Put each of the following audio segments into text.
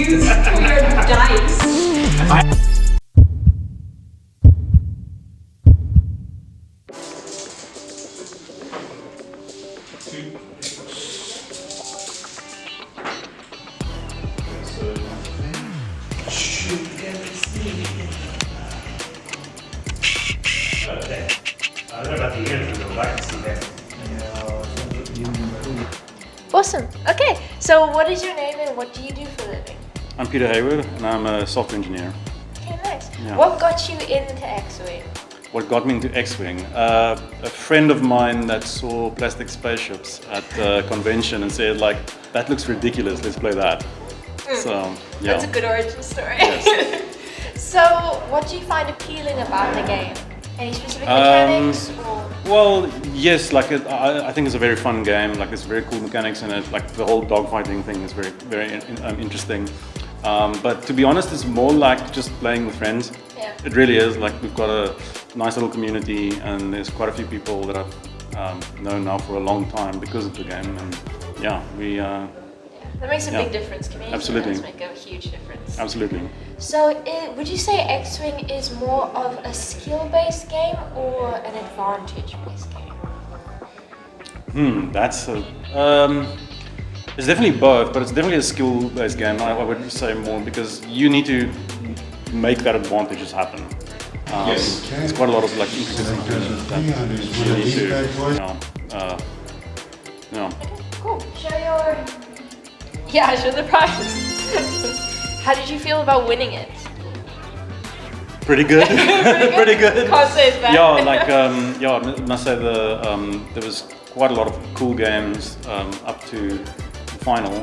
confused for your dice. I don't know about the ears, but I can see that. Awesome. Okay, so what is your name and what do you do for a living? I'm Peter Hayward and I'm a software engineer. Okay, nice. Yeah. What got you into X-Wing? What got me into X-Wing? A friend of mine that saw plastic spaceships at a convention and said, like, that looks ridiculous, let's play that. So, yeah. That's a good origin story. Yes. So, what do you find appealing about the game? Any specific mechanics? Or? Well, yes, like I think it's a very fun game. Like there's very cool mechanics in it. Like the whole dogfighting thing is very interesting. But to be honest, it's more like just playing with friends. Yeah. It really is. Like we've got a nice little community, and there's quite a few people that I've known now for a long time because of the game. And yeah, we. That makes a Yeah. big difference. Community Absolutely. does make a huge difference. Absolutely. So, would you say X-Wing is more of a skill-based game or an advantage-based game? That's a. It's definitely both, but it's definitely a skill-based game. I would say more because you need to make that advantages happen. Yes. There's quite a lot of like intricacies that you need to, you know. Okay, cool. Show your... Yeah, show the prize. How did you feel about winning it? Pretty good. Pretty good. Can't say it's bad. Yeah, like I must say there was quite a lot of cool games up to the final.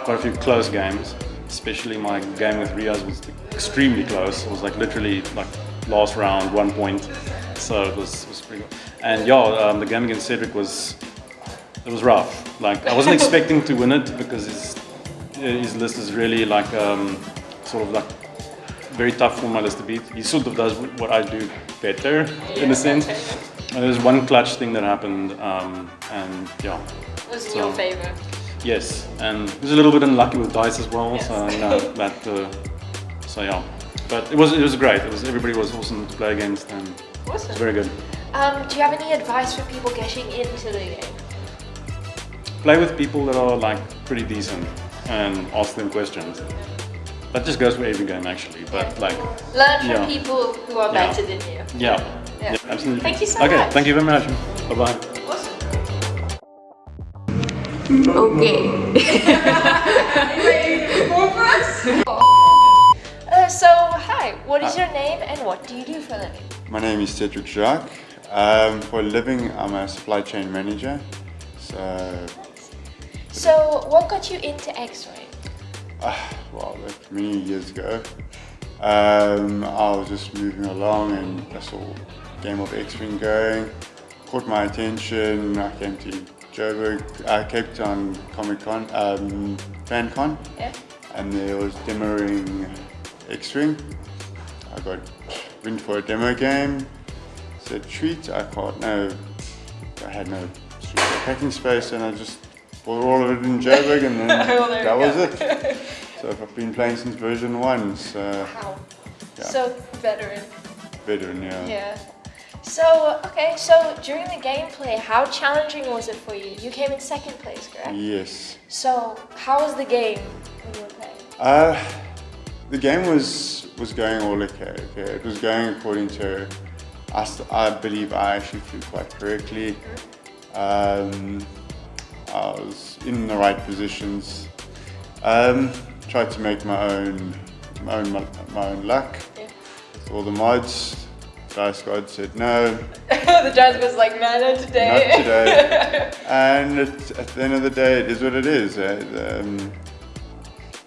Quite a few close games. Especially my game with Riaz was extremely close. It was like literally like last round, 1 point. So it was pretty good. And yeah, the game against Cedric was rough. Like I wasn't expecting to win it because his list is really like sort of like very tough for my list to beat. He sort of does what I do better in a sense. And there's one clutch thing that happened, and yeah. Was in your favor? Yes, and he was a little bit unlucky with dice as well. Yes. So you know that. So yeah, but it was great. Everybody was awesome to play against, and Awesome. it was very good. Do you have any advice for people getting into the game? Play with people that are like pretty decent and ask them questions. That just goes for every game actually, but like learn from yeah. people who are Yeah. better than you. Yeah, Yeah. absolutely. Thank you so okay, much. thank you very much. Bye bye. Awesome. Okay. Are you ready to perform for us? So, hi, what is your name and what do you do for a living? My name is Cedric Jacques. For a living, I'm a supply chain manager. So, what got you into X-Wing? Well, like many years ago, I was just moving along and I saw a game of X-Wing going, caught my attention. I came to Joburg, Cape Town Comic Con, FanCon, Yeah. and there was demoing X-Wing. I went for a demo game. It's a treat. I had no packing space, and I just bought all of it in Joburg, and then that was it. So I've been playing since version 1. So Wow. yeah. So, veteran. Veteran, yeah. Yeah. So, okay, so during the gameplay, how challenging was it for you? You came in second place, correct? Yes. So, how was the game when you were playing? The game was going all okay. It was going according to us. I believe I actually flew quite correctly. I was in the right positions. Tried to make my own luck Yeah. with all the mods. Dice God said no, The judge was like, no, not today. not today. And at the end of the day, it is what it is.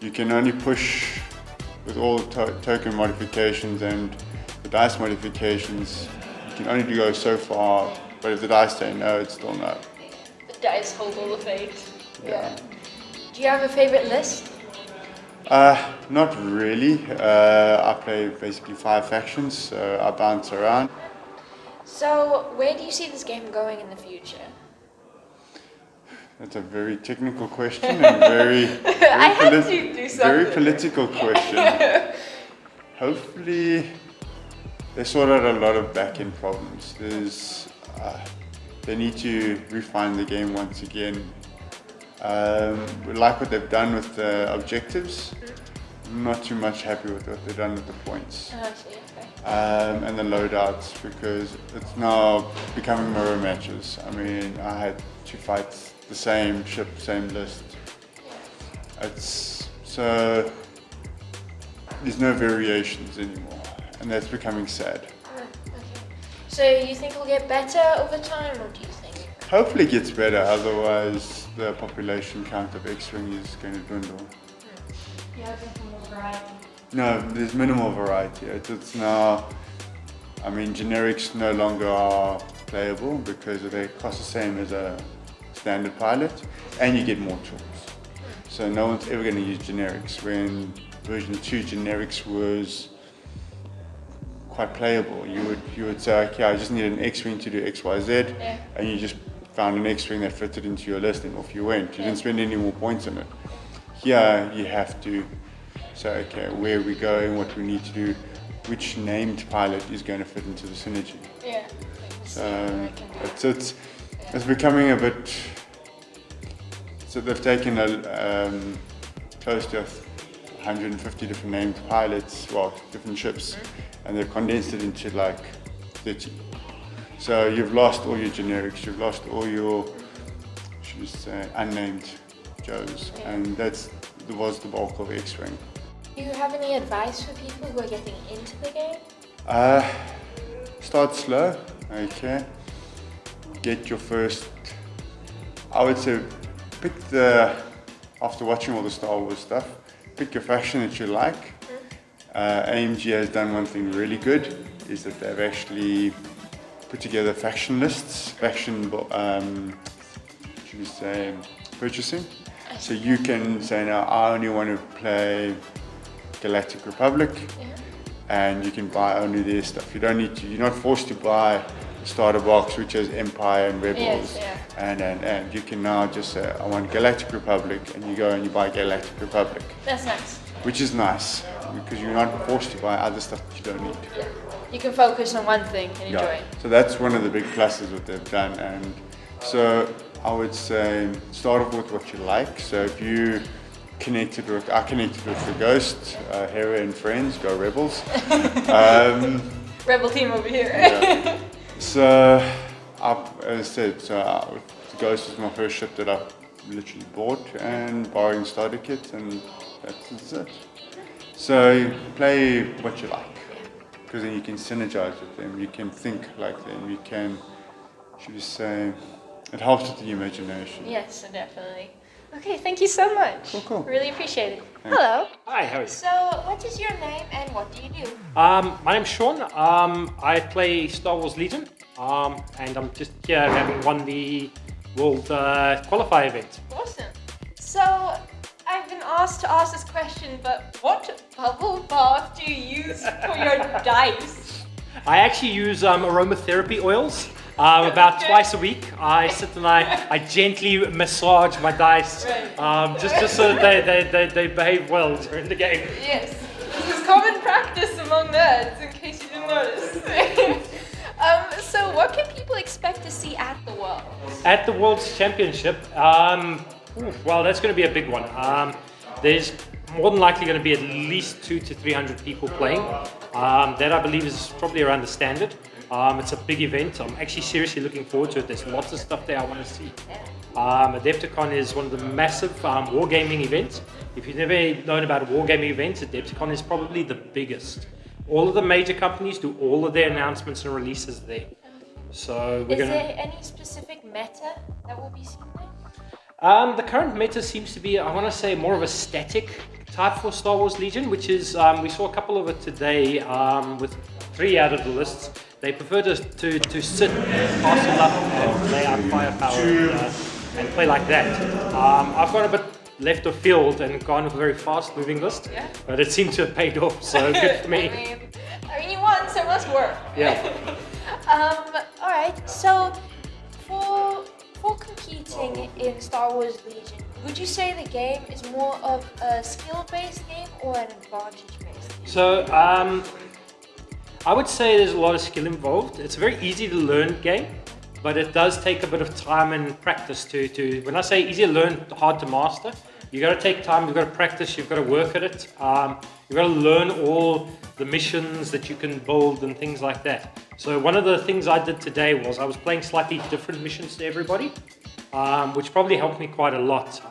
You can only push with all token modifications and the dice modifications. You can only go so far, but if the dice say no, it's still no. The dice hold all the fate. Yeah. Do you have a favorite list? Not really. I play basically 5 factions, so I bounce around. So, where do you see this game going in the future? That's a very technical question and very, I had to do something. very political question. Hopefully, they sort out a lot of back-end problems. They need to refine the game once again. We like what they've done with the objectives. Not too much happy with what they've done with the points. Oh, I see, okay. And the loadouts, because it's now becoming mirror matches. I mean, I had to fight the same ship, same list. It's so there's no variations anymore, and that's becoming sad. Okay. So you think it'll get better over time, or do you think? Hopefully it gets better, otherwise the population count of X-Wing is going to dwindle. You're hoping for more variety? No, there's minimal variety. It's now, I mean, generics no longer are playable because they cost the same as a standard pilot, and you get more tools. So no one's ever going to use generics. When version 2 generics was quite playable, you would say, okay, I just need an X-Wing to do X, Y, Z, and you just found an X-Wing that fitted into your list, and off you went. You didn't spend any more points on it. Here you have to say, okay, where are we going, what we need to do, which named pilot is going to fit into the synergy. Yeah. So it's becoming a bit. So they've taken close to 150 different named pilots, well, different ships, and they've condensed it into like 30. So you've lost all your generics, you've lost all your, should we say, unnamed Joes, and that was the bulk of X-Wing. Do you have any advice for people who are getting into the game? Start slow, okay. Get your first, I would say, after watching all the Star Wars stuff, pick your faction that you like. AMG has done one thing really good, is that they've actually put together faction lists, should we say, purchasing. So you can say, now I only want to play Galactic Republic, and you can buy only their stuff. You don't need to, you're not forced to buy the starter box which has Empire and Rebels, and you can now just say, I want Galactic Republic, and you go and you buy Galactic Republic. That's nice. Which is nice, because you're not forced to buy other stuff that you don't need. Yeah. You can focus on one thing and enjoy it. So that's one of the big pluses what they've done, and so I would say start off with what you like. So if you I connected with the Ghost, Hera and friends, go Rebels. Rebel team over here. So, as I said, the Ghost is my first ship that I literally bought and borrowing starter kit, and that's it. So play what you like, because then you can synergize with them, you can think like them, you can, should we say, it helps with the imagination. Yes, definitely. Okay, thank you so much. Cool. Really appreciate it. Thanks. Hello. Hi, how are you? So, what is your name and what do you do? My name's Sean. I play Star Wars Legion, and I'm just here having won the World Qualifier event. Awesome. So, I've been asked to ask this question, but what bubble bath do you use for your dice? I actually use aromatherapy oils. About twice a week, I sit and I gently massage my dice, just so that they behave well during the game. Yes, this is common practice among nerds, in case you didn't notice. So what can people expect to see at the Worlds? At the World's Championship, well, that's going to be a big one. There's more than likely going to be at least 200 to 300 people playing. That I believe is probably around the standard. It's a big event. I'm actually seriously looking forward to it. There's lots of stuff there I want to see. Adepticon is one of the massive wargaming events. If you've never known about wargaming events, Adepticon is probably the biggest. All of the major companies do all of their announcements and releases there. So Is there any specific meta that will be seen there? The current meta seems to be, I want to say, more of a static type for Star Wars Legion, which is, we saw a couple of it today with 3 out of the lists. They prefer to sit, castle up, and lay out firepower and play like that. I've gone a bit left of field and gone with a very fast moving list, but it seems to have paid off, so good for me. I mean you won, so it must work. Yeah. Alright, so for competing in Star Wars Legion, would you say the game is more of a skill-based game or an advantage-based game? So, I would say there's a lot of skill involved. It's a very easy to learn game, but it does take a bit of time and practice to when I say easy to learn, hard to master, you got to take time, you've got to practice, you've got to work at it. You've got to learn all the missions that you can build and things like that. So one of the things I did today was I was playing slightly different missions to everybody, which probably helped me quite a lot,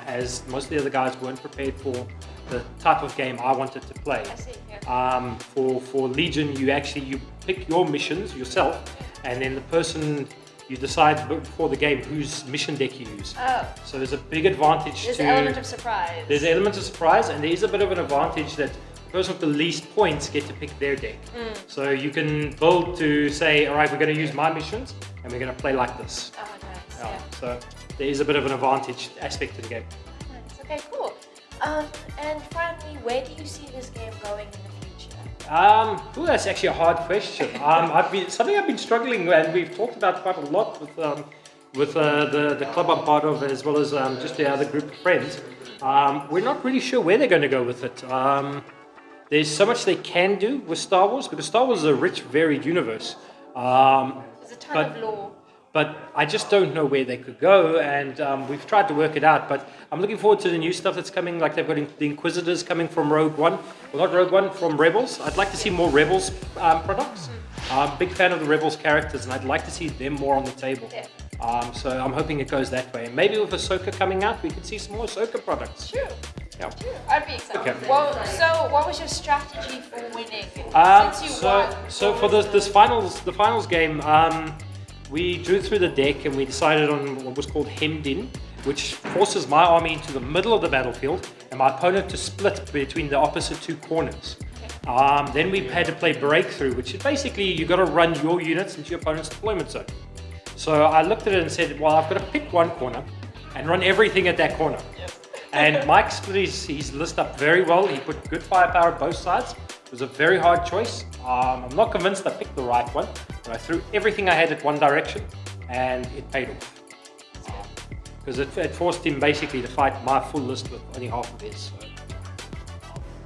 as most of the other guys weren't prepared for the type of game I wanted to play. I see, yeah. For Legion, you pick your missions yourself, and then the person, you decide before the game whose mission deck you use. Oh. So there's a big advantage There's to... an element of surprise. There's an element of surprise, and there is a bit of an advantage that the person with the least points get to pick their deck. So you can build to say, all right, we're going to use my missions, and we're going to play like this. Oh, nice. Yeah. So there is a bit of an advantage aspect to the game. Nice. Okay, cool. And finally, where do you see this game going in the future? That's actually a hard question. Something I've been struggling with, and we've talked about quite a lot with the club I'm part of, as well as just the other group of friends. We're not really sure where they're going to go with it. There's so much they can do with Star Wars, because Star Wars is a rich, varied universe. There's a ton of lore. But I just don't know where they could go, and we've tried to work it out. But I'm looking forward to the new stuff that's coming. Like they've got the Inquisitors coming from Rogue One. Well, not Rogue One, from Rebels. I'd like to see more Rebels products. I'm a big fan of the Rebels characters, and I'd like to see them more on the table. Yeah. So I'm hoping it goes that way. And maybe with Ahsoka coming out, we could see some more Ahsoka products. True. Yeah. True. I'd be excited. Okay. Well, so what was your strategy for winning? Since you won. So for the finals game, we drew through the deck and we decided on what was called hemmed in, which forces my army into the middle of the battlefield and my opponent to split between the opposite two corners. Then we had to play breakthrough, which is basically you got to run your units into your opponent's deployment zone. So I looked at it and said, well, I've got to pick one corner and run everything at that corner. And Mike split his list up very well. He put good firepower at both sides. It was a very hard choice. I'm not convinced I picked the right one, but I threw everything I had at one direction, and it paid off. Because it forced him basically to fight my full list with only half of his. So.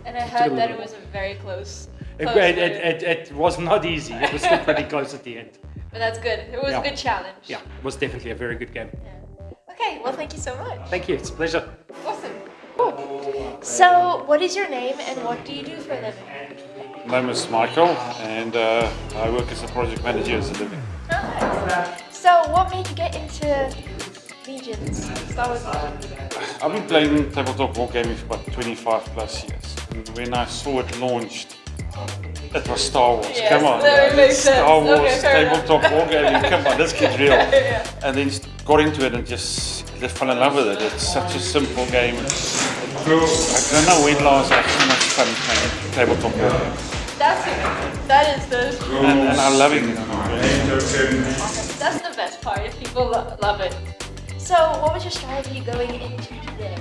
And I heard that it was a very close It was not easy. It was still pretty close at the end. But that's good. It was a good challenge. Yeah, it was definitely a very good game. Yeah. Okay, well, thank you so much. Thank you. It's a pleasure. Awesome. Cool. So, what is your name and what do you do for a living? My name is Michael, and I work as a project manager as a living. Nice. So, what made you get into Legions, Star Wars Legions? I've been playing tabletop wargaming for about 25 plus years. And when I saw it launched, it was Star Wars. Yes, come on. that makes sense. Star Wars, Okay, fair tabletop wargaming. Come on, this kid's real. Yeah. And then got into it and just fell in love with it. It's such a simple game. I don't know when last I had so much fun playing tabletop wargaming. That is the And I'm loving it. awesome. That's the best part, if people love it. So, what was your strategy going into today?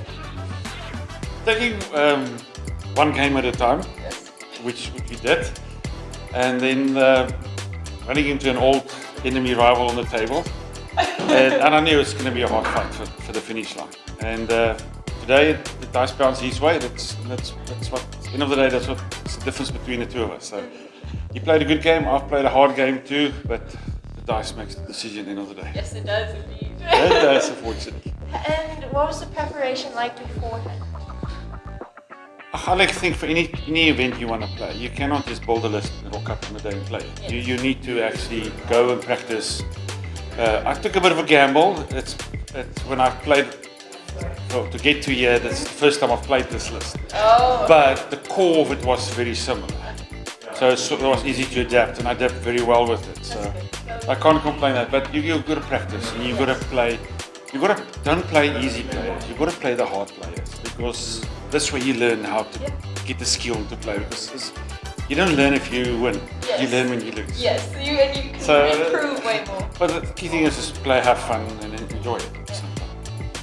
Taking one game at a time, Yes. which we did, and then running into an old enemy rival on the table. And I knew it's going to be a hard fight for the finish line. And today the dice bounced his way. That's what, at the end of the day, that's what's the difference between the two of us. So he played a good game, I've played a hard game too, but the dice makes the decision at the end of the day. Yes, it does indeed. It does, unfortunately. And what was the preparation like beforehand? I like to think for any event you want to play, you cannot just build a list and rock up on the day and play. You need to actually go and practice. I took a bit of a gamble. It's when I played, to get to here, that's the first time I've played this list. Oh. But the core of it was very similar. So it was easy to adapt, and I adapted very well with it. So I can't complain that. But you've got to practice, and you've got to play. Don't play easy players. You've got to play the hard players, because that's where you learn how to get the skill to play. Because you don't learn if you win. Yes. You learn when you lose. Yes, you can improve way more. But the key thing is just play, have fun, and enjoy it.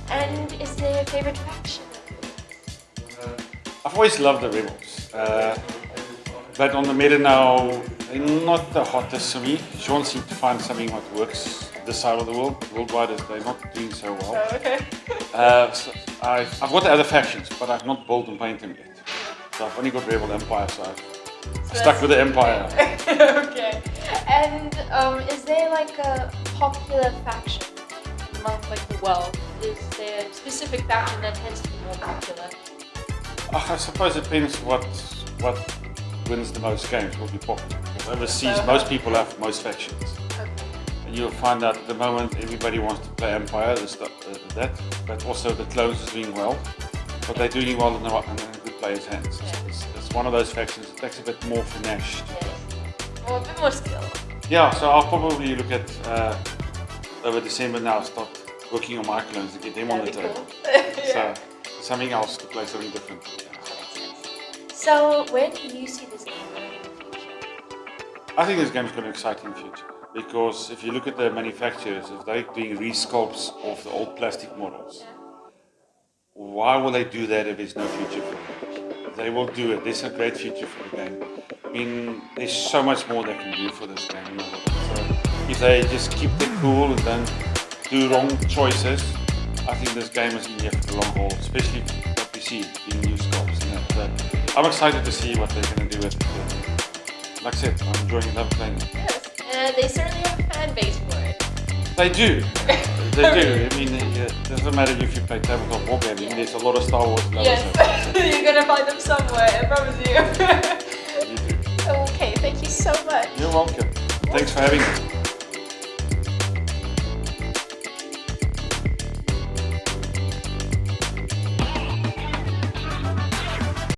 And is there a favorite faction? I've always loved the Rebels. But on the meta now, they're not the hottest for me. Sean seems to find something what works this side of the world. Worldwide, they're not doing so well. Oh, okay. So I've got the other factions, but I've not built and painted them yet. So I've only got Rebel Empire, so I've stuck with the Empire. Okay. And is there like a popular faction among like the world? Is there a specific faction that tends to be more popular? I suppose it depends what wins the most games will be popular. Overseas, most people have most factions. Okay. And you'll find out at the moment everybody wants to play Empire, that, but also the clones is doing well. But they're doing well in the good players' hands. It's one of those factions that takes a bit more finesse to play. Or a bit more skill. Yeah, so I'll probably look at over December now, start working on my clones to get them on the That'd be table. cool. Yeah. So something else to play, something different. So where do you see this game going in the future? I think this game's got an exciting future because if you look at the manufacturers, if they're doing resculpts of the old plastic models, why will they do that if there's no future for it? They will do it. There's a great future for the game. I mean, there's so much more they can do for this game. So if they just keep it cool and don't do wrong choices, I think this game is in here for the long haul, especially what we see being new sculpts. I'm excited to see what they're going to do with it. Like I said, I'm enjoying love playing it. Yes, and they certainly have a fan base for it. They do. They do. I mean, it doesn't matter if you play tabletop or gaming, there's a lot of Star Wars lovers. Yes, you're going to find them somewhere, I promise you. You do. Okay, thank you so much. You're welcome. Thanks for having me.